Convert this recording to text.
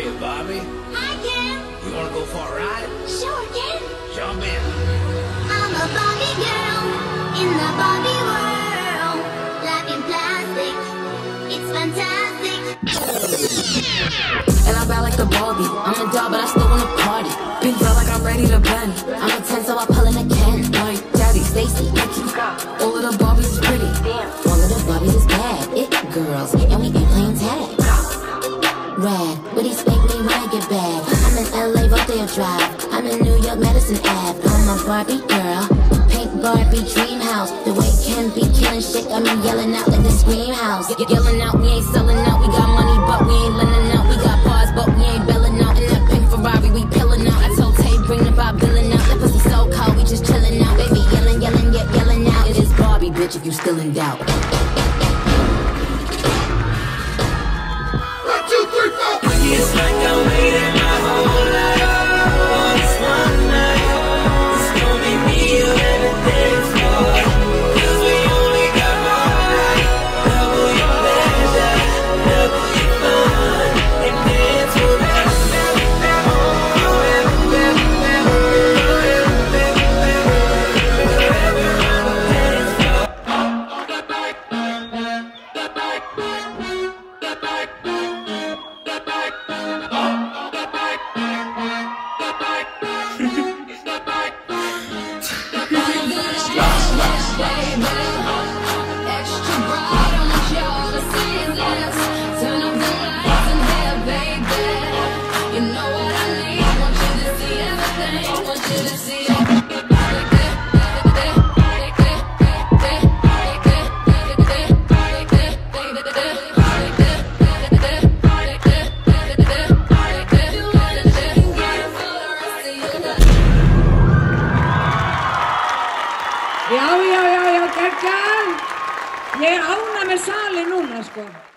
you, Bobby? Hi, Ken. You wanna go for a ride? Sure, Ken. Jump in. I'm a Barbie girl in the Barbie world. Life in plastic, it's fantastic. And I ride like a Barbie. I'm a doll, but I still wanna party. Big feel like I'm ready to bend. I'm a 10, so I pull in a Ken. Like Daddy, Stacy, Nikki. All of the Barbies is pretty. All of the Barbies is bad. It girls, and we ain't playing tag. Rad, but he spank me when I get bad. I'm in LA, Rodeo Drive. I'm in New York, Madison Ave. I'm a Barbie girl, pink Barbie dream house. The way Ken be killing shit, got me yelling out like the Scream House. Yelling out, we ain't selling out. We got money, but we ain't lending out. We got bars, but we ain't belling out. In that pink Ferrari, we pillin' out. I told Tay, bring the Bob Dylan out. That pussy so cold, we just chillin' out. Baby, yelling, yelling, yet yelling out. It is Barbie, bitch, if you still in doubt. It's like I waited my whole life for this one night. It's gonna be me, you, and the dance floor. 'Cause we only got one night. Double your pleasure, double your fun, and dance forever. Já, Kjartan, ég er ánægð með salinn núna, sko.